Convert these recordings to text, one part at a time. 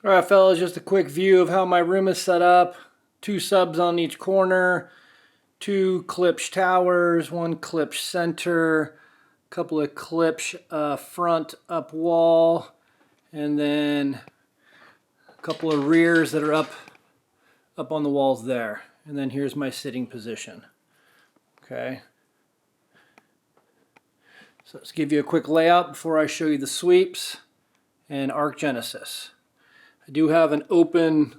Alright fellas, just a quick view of how my room is set up. 2 subs on each corner, 2 klipsch towers, 1 klipsch center, a couple of klipsch front up wall, and then a couple of rears that are up on the walls there. And then here's my sitting position. Okay. So let's give you a quick layout before I show you the sweeps and arc genesis. I do have an open,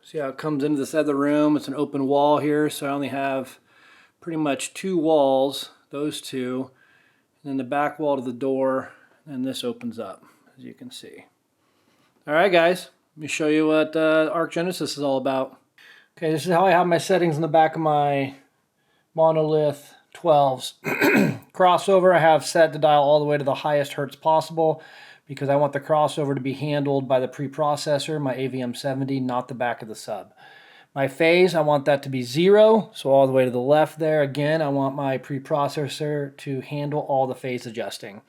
see how it comes into this other room, it's an open wall here, so I only have pretty much 2 walls, those 2, and then the back wall to the door, and this opens up, as you can see. Alright guys, let me show you what arc genesis is all about. Okay, this is how I have my settings in the back of my Monolith M12's. Crossover I have set to dial all the way to the highest hertz possible, because I want the crossover to be handled by the preprocessor, my AVM70, not the back of the sub. My phase, I want that to be 0, so all the way to the left there. Again, I want my preprocessor to handle all the phase adjusting.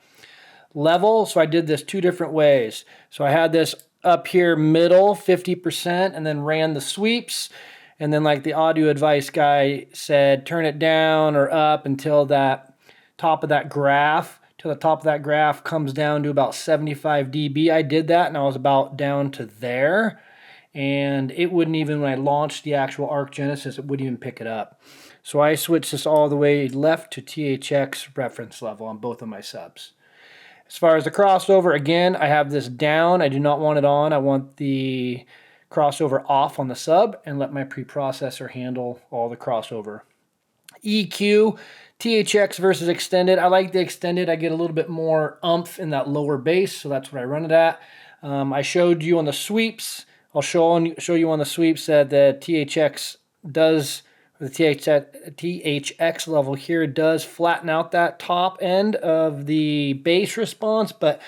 Level, so I did this 2 different ways. So I had this up here middle, 50%, and then ran the sweeps. And then like the audio advice guy said, turn it down or up until that top of that graph. The top of that graph comes down to about 75 dB. I did that and I was about down to there, and it wouldn't even, when I launched the actual arc genesis, it wouldn't even pick it up. So I switched this all the way left to THX reference level on both of my subs. As far as the crossover, again, I have this down. I do not want it on. I want the crossover off on the sub and let my preprocessor handle all the crossover. EQ, THX versus extended. I like the extended. I get a little bit more oomph in that lower bass, so that's what I run it at. I showed you on the sweeps. I'll show you on the sweeps that the THX does, the THX level here does flatten out that top end of the bass response, but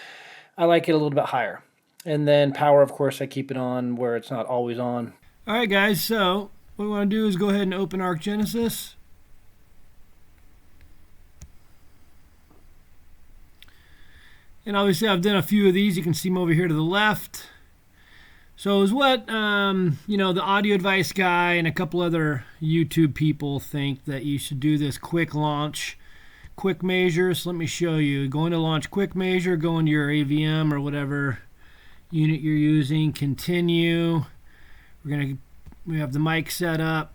I like it a little bit higher. And then power, of course, I keep it on where it's not always on. All right, guys, so what we want to do is go ahead and open Arc Genesis. And obviously I've done a few of these. You can see them over here to the left. So is what, you know, the audio advice guy and a couple other YouTube people think that you should do this quick launch, quick measure. So let me show you. Go into launch quick measure, go into your AVM or whatever unit you're using, continue. We have the mic set up.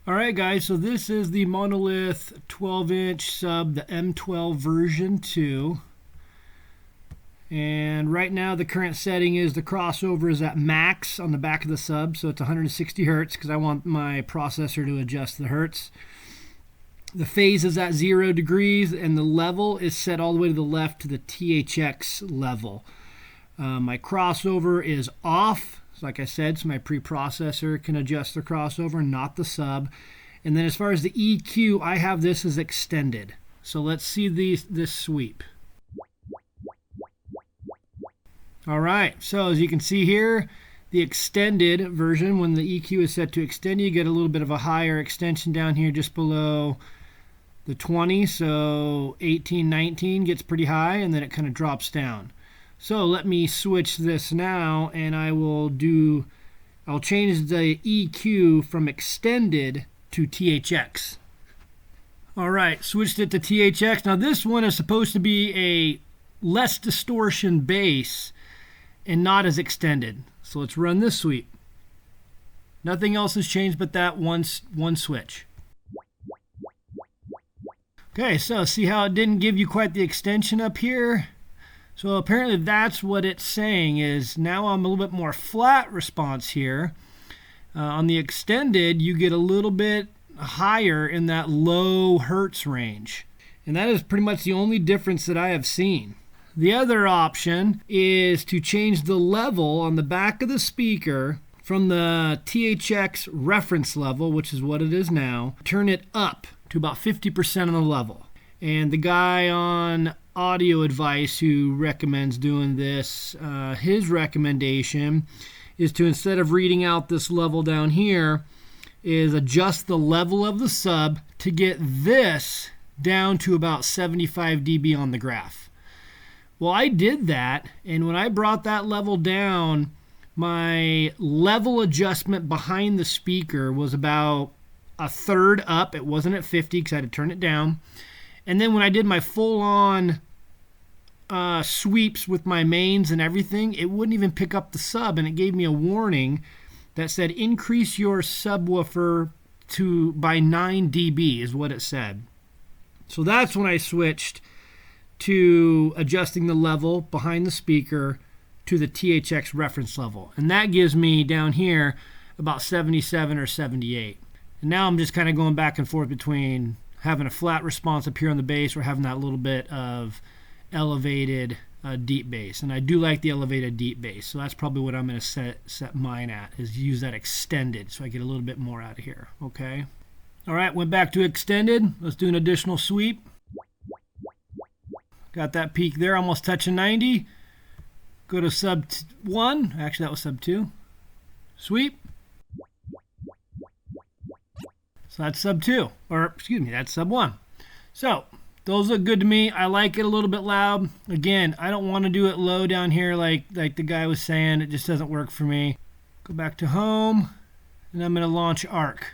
All right, guys, so this is the Monolith 12-inch sub, the M12 version 2. And right now the current setting is the crossover is at max on the back of the sub, so it's 160 hertz because I want my processor to adjust the hertz. The phase is at 0 degrees, and the level is set all the way to the left to the THX level. My crossover is off. Like I said, so my preprocessor can adjust the crossover, not the sub. And then as far as the EQ, I have this as extended. So let's see this sweep. All right, so as you can see here, the extended version, when the EQ is set to extend, you get a little bit of a higher extension down here just below the 20. So 18, 19 gets pretty high, and then it kind of drops down. So let me switch this now, and I'll change the EQ from extended to THX. All right, switched it to THX. Now this one is supposed to be a less distortion bass and not as extended. So let's run this sweep. Nothing else has changed but that one switch. Okay, so see how it didn't give you quite the extension up here? So apparently that's what it's saying, is now I'm a little bit more flat response here. On the extended, you get a little bit higher in that low hertz range. And that is pretty much the only difference that I have seen. The other option is to change the level on the back of the speaker from the THX reference level, which is what it is now, turn it up to about 50% on the level. And the guy on audio advice who recommends doing this, his recommendation is to, instead of reading out this level down here, is adjust the level of the sub to get this down to about 75 dB on the graph. Well, I did that, and when I brought that level down, my level adjustment behind the speaker was about a third up. It wasn't at 50 because I had to turn it down. And then when I did my full-on sweeps with my mains and everything, it wouldn't even pick up the sub, and it gave me a warning that said increase your subwoofer by 9 dB is what it said. So that's when I switched to adjusting the level behind the speaker to the THX reference level. And that gives me down here about 77 or 78. And now I'm just kind of going back and forth between having a flat response up here on the bass or having that little bit of elevated deep bass. And I do like the elevated deep bass. So that's probably what I'm going to set mine at, is use that extended so I get a little bit more out of here. Okay. All right, went back to extended. Let's do an additional sweep. Got that peak there, almost touching 90. Go to sub 1. Actually, that was sub 2. Sweep. So that's sub 2. Or, excuse me, that's sub 1. So, those look good to me. I like it a little bit loud. Again, I don't want to do it low down here like the guy was saying. It just doesn't work for me. Go back to home. And I'm going to launch ARC.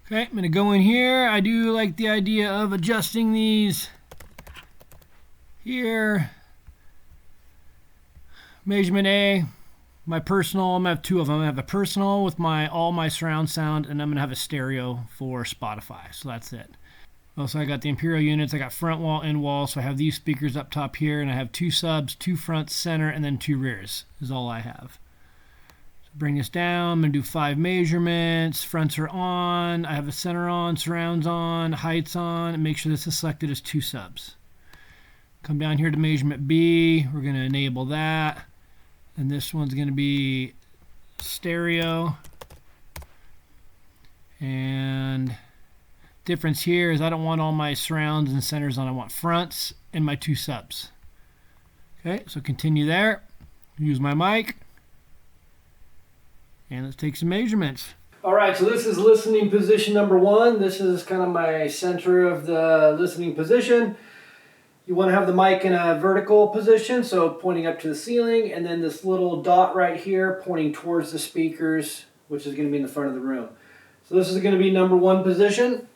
Okay, I'm going to go in here. I do like the idea of adjusting these here. Measurement A, my personal, I'm going to have two of them. I'm going to have a personal with all my surround sound, and I'm going to have a stereo for Spotify. So that's it. Also, I got the Imperial units. I got front wall, end wall. So I have these speakers up top here, and I have 2 subs, 2 fronts, center, and then 2 rears is all I have. Bring this down. I'm going to do 5 measurements. Fronts are on. I have a center on, surrounds on, heights on, and make sure this is selected as 2 subs. Come down here to measurement B. We're going to enable that. And this one's going to be stereo. And difference here is I don't want all my surrounds and centers on. I want fronts and my 2 subs. Okay, so continue there. Use my mic. And let's take some measurements. All right, so this is listening position number 1. This is kind of my center of the listening position. You want to have the mic in a vertical position, so pointing up to the ceiling, and then this little dot right here pointing towards the speakers, which is going to be in the front of the room. So this is going to be number 1 position.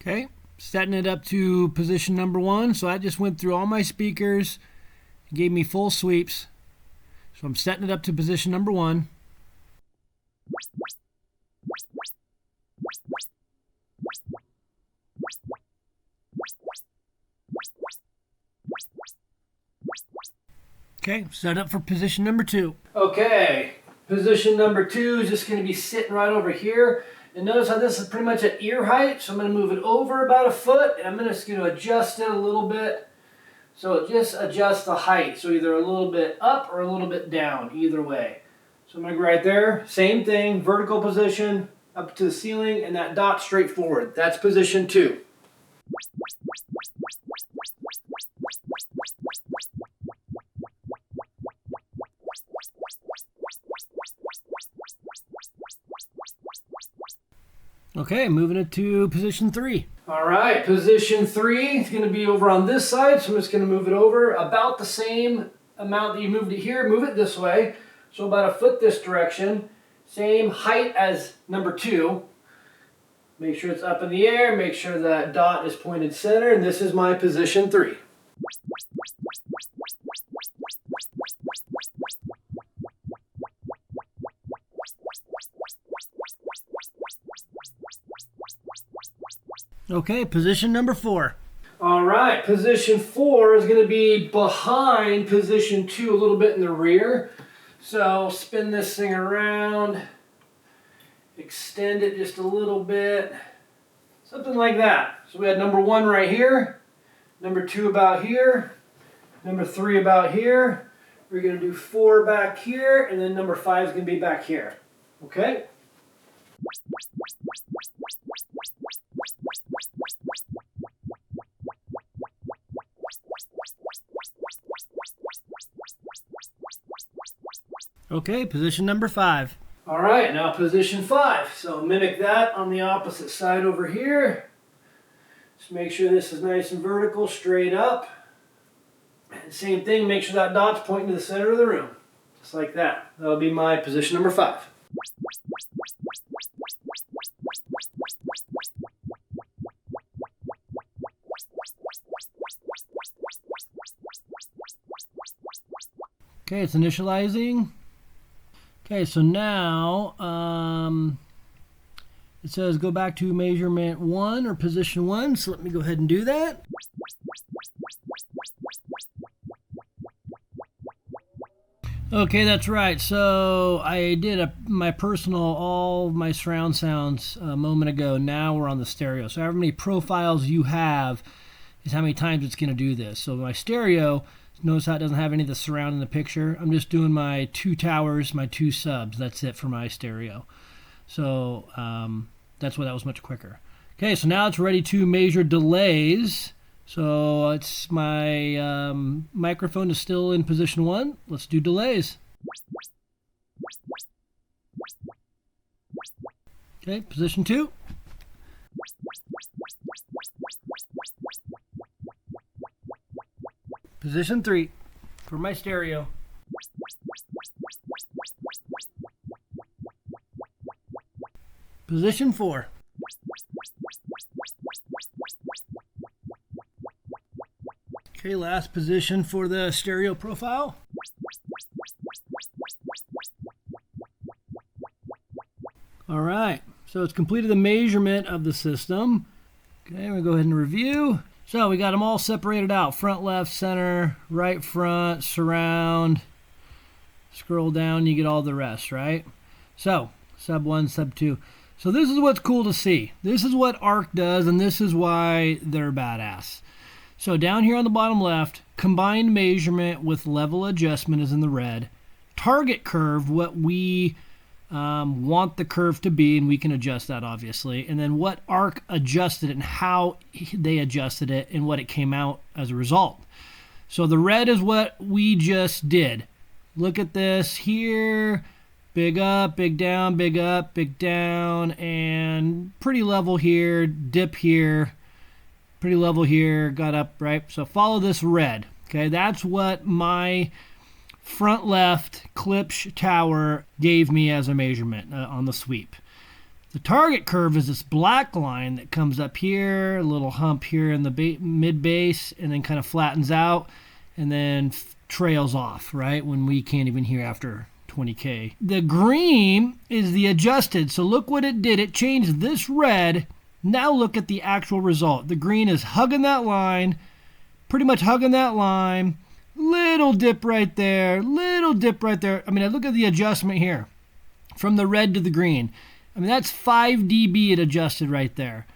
Okay, setting it up to position number 1. So I just went through all my speakers, gave me full sweeps. So I'm setting it up to position number 1. Okay, set up for position number 2. Okay, position number 2 is just going to be sitting right over here. And notice how this is pretty much at ear height, so I'm going to move it over about a foot, and I'm just going to adjust it a little bit. So it just adjusts the height, so either a little bit up or a little bit down, either way. So I'm going to go right there, same thing, vertical position, up to the ceiling, and that dot straight forward. That's position 2. Okay, moving it to position 3. All right, position 3 is going to be over on this side, so I'm just going to move it over about the same amount that you moved it here. Move it this way, so about a foot this direction. Same height as number 2. Make sure it's up in the air, make sure that dot is pointed center, and this is my position 3. Okay, position number 4. All right, position 4 is going to be behind position 2, a little bit in the rear. So spin this thing around, extend it just a little bit, something like that. So we had number 1 right here, number 2 about here, number 3 about here. We're going to do 4 back here, and then number 5 is going to be back here. Okay? Okay, position number 5. All right, now position 5. So mimic that on the opposite side over here. Just make sure this is nice and vertical, straight up. And same thing, make sure that dot's pointing to the center of the room. Just like that. That'll be my position number 5. Okay, it's initializing. Okay, so now it says go back to measurement 1 or position 1. So let me go ahead and do that. Okay, that's right. So I did my personal, all my surround sounds a moment ago. Now we're on the stereo. So however many profiles you have is how many times it's going to do this. So my stereo, notice how it doesn't have any of the surround in the picture. I'm just doing my 2 towers, my 2 subs. That's it for my stereo. So that's why that was much quicker. Okay, so now it's ready to measure delays. So it's my microphone is still in position 1. Let's do delays. Okay, position 2. Position 3 for my stereo. Position 4. Okay, last position for the stereo profile. All right, so it's completed the measurement of the system. Okay, we'll go ahead and review. So we got them all separated out. Front, left, center, right, front, surround. Scroll down, you get all the rest, right? So, sub 1, sub 2. So this is what's cool to see. This is what ARC does, and this is why they're badass. So down here on the bottom left, combined measurement with level adjustment is in the red. Target curve, what we want the curve to be, and we can adjust that obviously. And then what ARC adjusted it and how they adjusted it and what it came out as a result. So the red is what we just did. Look at this here. Big up, big down, big up, big down, and pretty level here, dip here. Pretty level here, got up, right? So follow this red, okay? That's what my front left Klipsch tower gave me as a measurement on the sweep. The target curve is this black line that comes up here, a little hump here in the mid bass, and then kind of flattens out, and then trails off, right? When we can't even hear after 20K. The green is the adjusted, so look what it did. It changed this red. Now look at the actual result. The green is hugging that line, pretty much hugging that line. Little dip right there, little dip right there. I mean, look at the adjustment here from the red to the green. I mean, that's 5 dB it adjusted right there.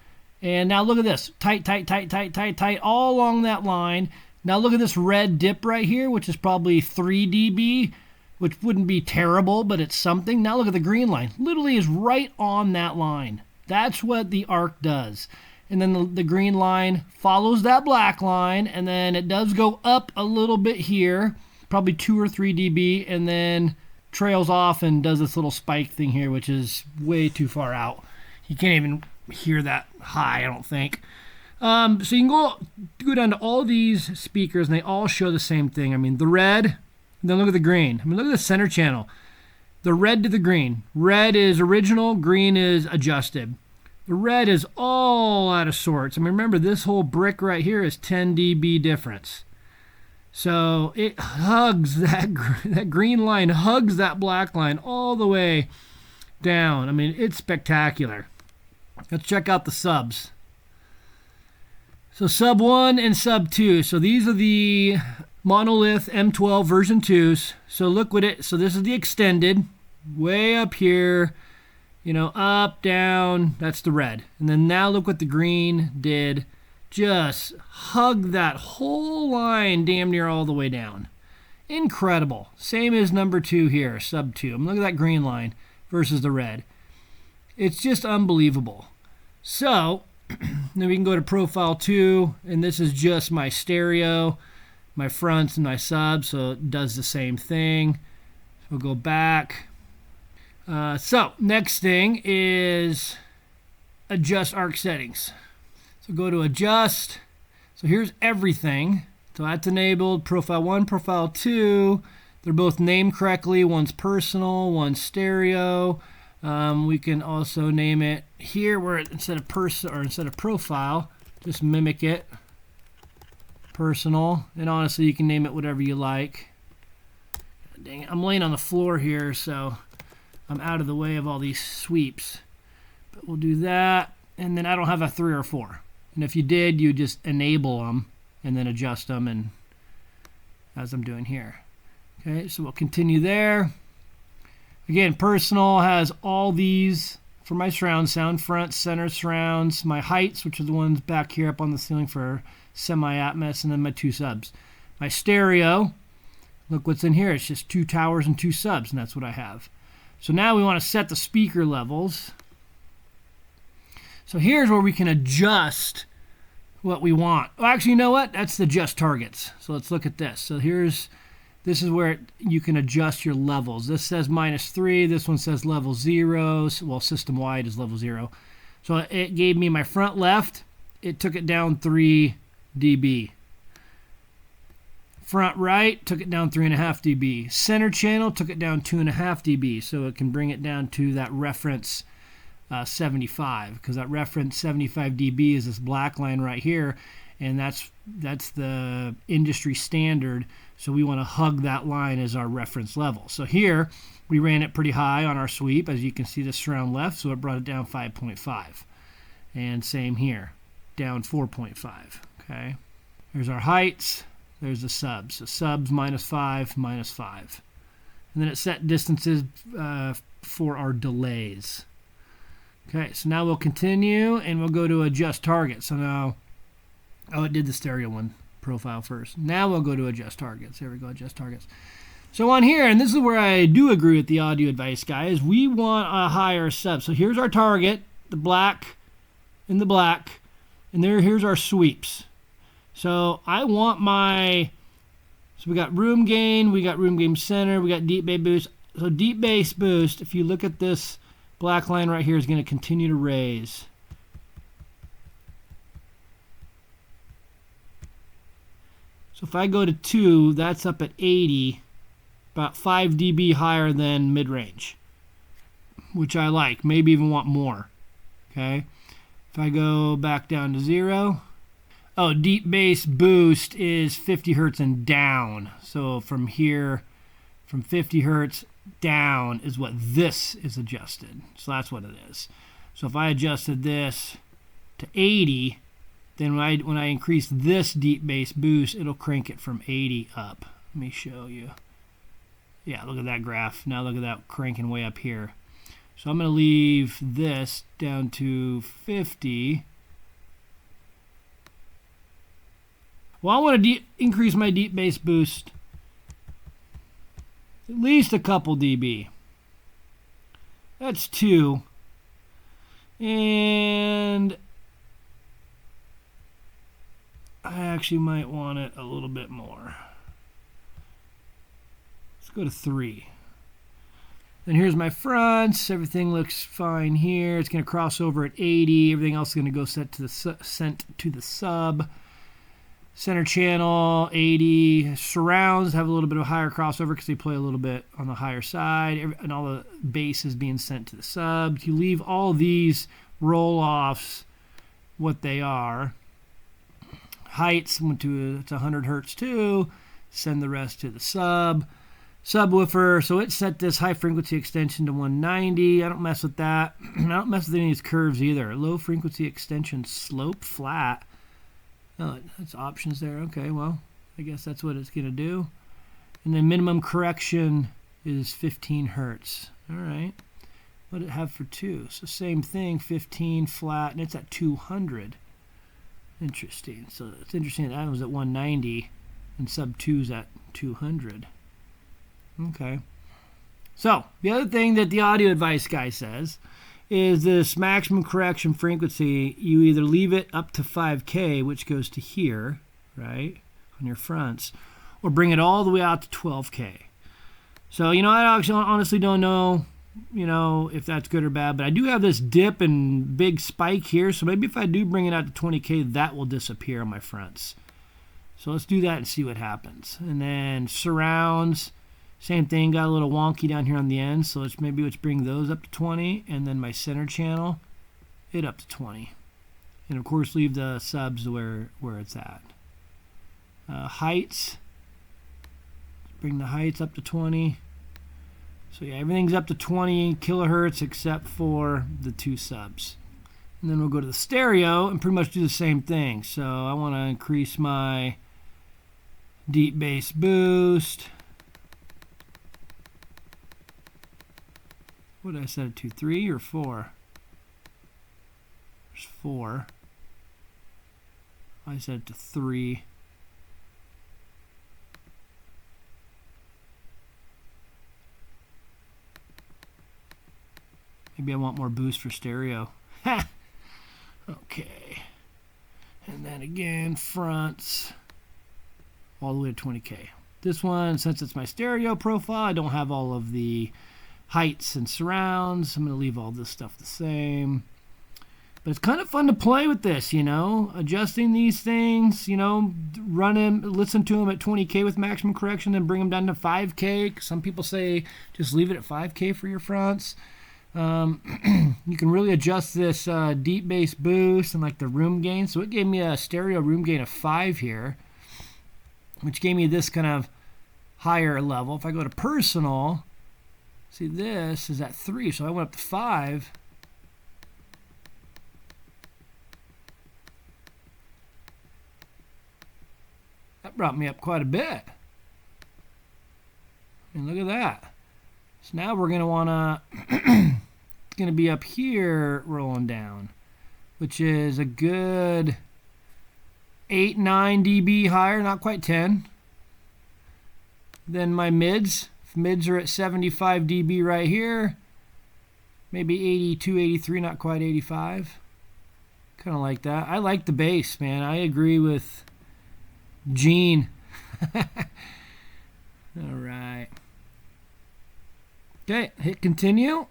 And now look at this, tight, tight, tight, tight, tight, tight, all along that line. Now look at this red dip right here, which is probably 3 dB, which wouldn't be terrible, but it's something. Now look at the green line, literally is right on that line. That's what the ARC does. And then the green line follows that black line, and then it does go up a little bit here, probably 2 or 3 dB, and then trails off and does this little spike thing here, which is way too far out. You can't even hear that high, I don't think. So you can go down to all these speakers, and they all show the same thing. I mean, the red, then look at the green. I mean, look at the center channel. The red to the green. Red is original, green is adjusted. The red is all out of sorts. I mean, remember, this whole brick right here is 10 dB difference. So it hugs that green line, hugs that black line all the way down. I mean, it's spectacular. Let's check out the subs. So sub 1 and sub 2. So these are the Monolith M12 version 2s. So look what so this is the extended, way up here, you know, up, down, that's the red. And then now look what the green did. Just hug that whole line damn near all the way down. Incredible. Same as number 2 here, sub 2. I mean, look at that green line versus the red. It's just unbelievable. So then we can go to profile 2, and this is just my stereo, my fronts and my subs, so it does the same thing. We'll go back. So next thing is adjust arc settings. So go to adjust. So here's everything. So that's enabled. Profile 1, profile 2. They're both named correctly. One's personal, one's stereo. We can also name it here where instead of profile, just mimic it. Personal. And honestly, you can name it whatever you like. Dang it. I'm laying on the floor here, so I'm out of the way of all these sweeps. But we'll do that. And then I don't have a 3 or 4. And if you did, you just enable them and then adjust them, and as I'm doing here. Okay, so we'll continue there. Again, personal has all these for my surround sound, front, center surrounds, my heights, which are the ones back here up on the ceiling for semi-atmos, and then my 2 subs. My stereo, look what's in here. It's just 2 towers and 2 subs, and that's what I have. So now we want to set the speaker levels. So here's where we can adjust what we want. Well, actually, you know what? That's the adjust targets. So let's look at this. So this is where you can adjust your levels. This says -3. This one says level 0. Well, system-wide is level 0. So it gave me my front left. It took it down 3 dB. Front right took it down 3.5 dB. Center channel took it down 2.5 dB. So it can bring it down to that reference 75, because that reference 75 dB is this black line right here, and that's the industry standard. So we want to hug that line as our reference level. So here we ran it pretty high on our sweep, as you can see the surround left, so it brought it down 5.5. And same here, down 4.5. Okay, here's our heights. There's the subs. The subs -5, -5. And then it set distances for our delays. Okay, so now we'll continue, and we'll go to adjust target. So now, it did the stereo one profile first. Now we'll go to adjust targets. There we go, adjust targets. So on here, and this is where I do agree with the audio advice guys, we want a higher sub. So here's our target, the black and the black, and here's our sweeps. So I want so we got room gain, we got room gain center, we got deep bass boost. So deep bass boost, if you look at this black line right here, is going to continue to raise. So if I go to 2, that's up at 80, about 5 dB higher than mid-range, which I like. Maybe even want more. Okay. If I go back down to 0, deep bass boost is 50 hertz and down. So from here, from 50 hertz down is what this is adjusted. So that's what it is. So if I adjusted this to 80, then when I increase this deep bass boost, it'll crank it from 80 up. Let me show you. Yeah, look at that graph. Now look at that cranking way up here. So I'm going to leave this down to 50. Well, I want to increase my deep bass boost at least a couple dB. That's 2. And I actually might want it a little bit more. Let's go to 3. Then here's my fronts. Everything looks fine here. It's going to cross over at 80. Everything else is going to go sent to the sub. Center channel, 80. Surrounds have a little bit of a higher crossover because they play a little bit on the higher side. And all the bass is being sent to the sub. You leave all these roll-offs what they are. Heights went to it's 100 hertz too. Send the rest to the sub. Subwoofer, so it set this high frequency extension to 190. I don't mess with that. I don't mess with any of these curves either. Low frequency extension slope flat. Oh, that's options there. Okay, well, I guess that's what it's going to do. And then minimum correction is 15 hertz. All right. What did it have for 2? So same thing, 15 flat, and it's at 200. Interesting. So it's interesting that was at 190 and sub 2's at 200. Okay. So the other thing that the audio advice guy says is this maximum correction frequency, you either leave it up to 5K, which goes to here, right, on your fronts, or bring it all the way out to 12K. So, I actually honestly don't know, if that's good or bad, but I do have this dip and big spike here. So maybe if I do bring it out to 20K, that will disappear on my fronts. So let's do that and see what happens. And then surrounds, same thing, got a little wonky down here on the end. So let's bring those up to 20, and then my center channel, it up to 20. And of course leave the subs where it's at. Heights, bring the heights up to 20. So yeah, everything's up to 20 kilohertz except for the 2 subs. And then we'll go to the stereo and pretty much do the same thing. So I want to increase my deep bass boost. What did I set it to? 3 or 4? There's 4. I set it to 3. Maybe I want more boost for stereo. Ha! Okay. And then again, fronts all the way to 20K. This one, since it's my stereo profile, I don't have all of the heights and surrounds. I'm going to leave all this stuff the same. But it's kind of fun to play with this, adjusting these things, run them, listen to them at 20K with maximum correction, then bring them down to 5K. Some people say just leave it at 5K for your fronts. You can really adjust this deep bass boost and like the room gain. So it gave me a stereo room gain of 5 here, which gave me this kind of higher level. If I go to personal, see this is at 3, so I went up to 5. That brought me up quite a bit. And look at that. So now we're going to want to, it's going to be up here rolling down, which is a good 8, 9 dB higher, not quite 10. Then my mids. Mids are at 75 dB right here. Maybe 82, 83, not quite 85. Kind of like that. I like the bass, man. I agree with Gene. All right. Okay, hit continue.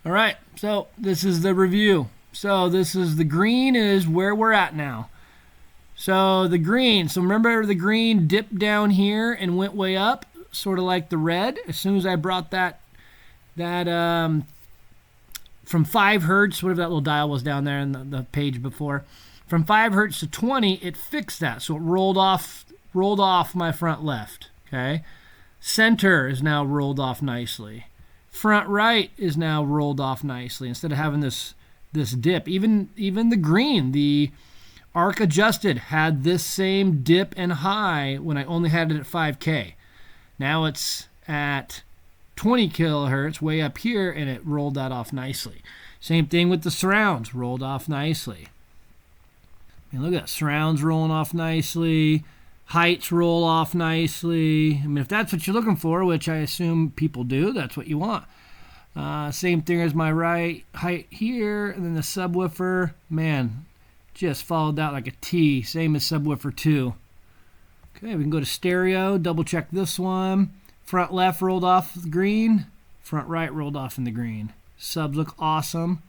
All right, so this is the review. So this is the green is where we're at now. So the green, so remember the green dipped down here and went way up, sort of like the red. As soon as I brought that from 5 hertz, whatever that little dial was down there in the page before, from 5 hertz to 20, it fixed that. So it rolled off my front left, okay? Center is now rolled off nicely. Front right is now rolled off nicely instead of having this dip. Even the green, the arc adjusted, had this same dip and high when I only had it at 5K. Now it's at 20 kilohertz way up here, and it rolled that off nicely. Same thing with the surrounds, rolled off nicely. I mean, look at that, surrounds rolling off nicely. Heights roll off nicely. I mean, if that's what you're looking for, which I assume people do, that's what you want. Same thing as my right height here, and then the subwoofer, man, just followed that like a T. Same as subwoofer 2. Okay, we can go to stereo, double check this one. Front left rolled off the green, front right rolled off in the green. Subs look awesome.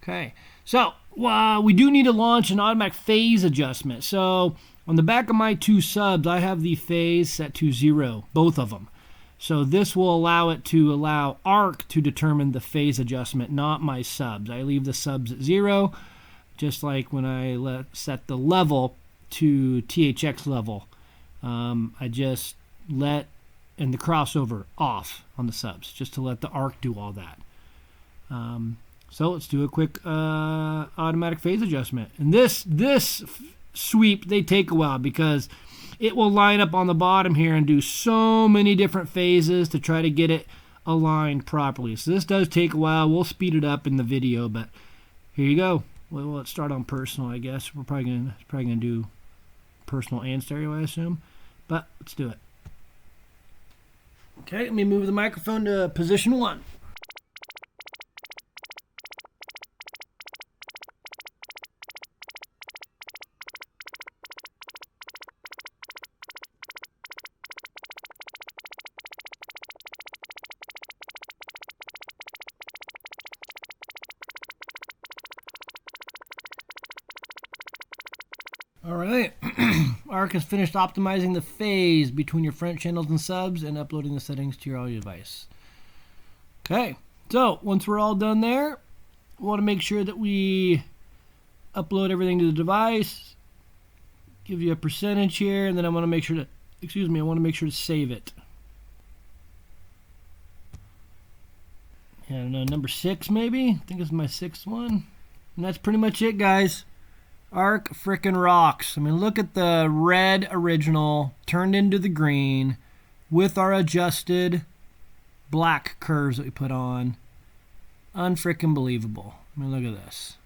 Okay, so we do need to launch an automatic phase adjustment. So on the back of my 2 subs, I have the phase set to 0, both of them. So this will allow ARC to determine the phase adjustment, not my subs. I leave the subs at 0, just like when I set the level to THX level. I just let, and the crossover off on the subs, just to let the ARC do all that. So let's do a quick automatic phase adjustment. And this sweep, they take a while because it will line up on the bottom here and do so many different phases to try to get it aligned properly. So this does take a while. We'll speed it up in the video, but here you go. Well, let's start on personal, I guess. We're probably gonna do personal and stereo, I assume. But let's do it. Okay, let me move the microphone to position 1. All right, ARC has finished optimizing the phase between your front channels and subs and uploading the settings to your audio device. Okay, so once we're all done there, we want to make sure that we upload everything to the device, give you a percentage here, and then I want to make sure to, I want to make sure to save it. Yeah, I don't know, number 6 maybe? I think it's my 6th one. And that's pretty much it, guys. ARC frickin' rocks. I mean, look at the red original turned into the green with our adjusted black curves that we put on. Unfrickin' believable. I mean, look at this.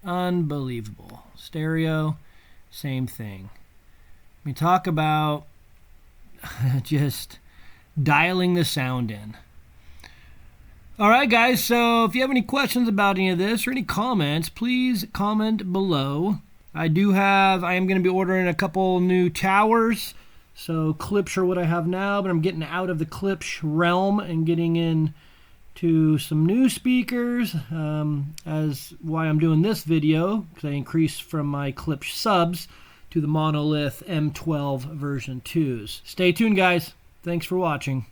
Unbelievable. Stereo, same thing. I mean, talk about just dialing the sound in. All right, guys, so if you have any questions about any of this or any comments, please comment below. I am going to be ordering a couple new towers. So Klipsch are what I have now, but I'm getting out of the Klipsch realm and getting into some new speakers, as why I'm doing this video, because I increased from my Klipsch subs to the Monolith M12 version 2s. Stay tuned, guys. Thanks for watching.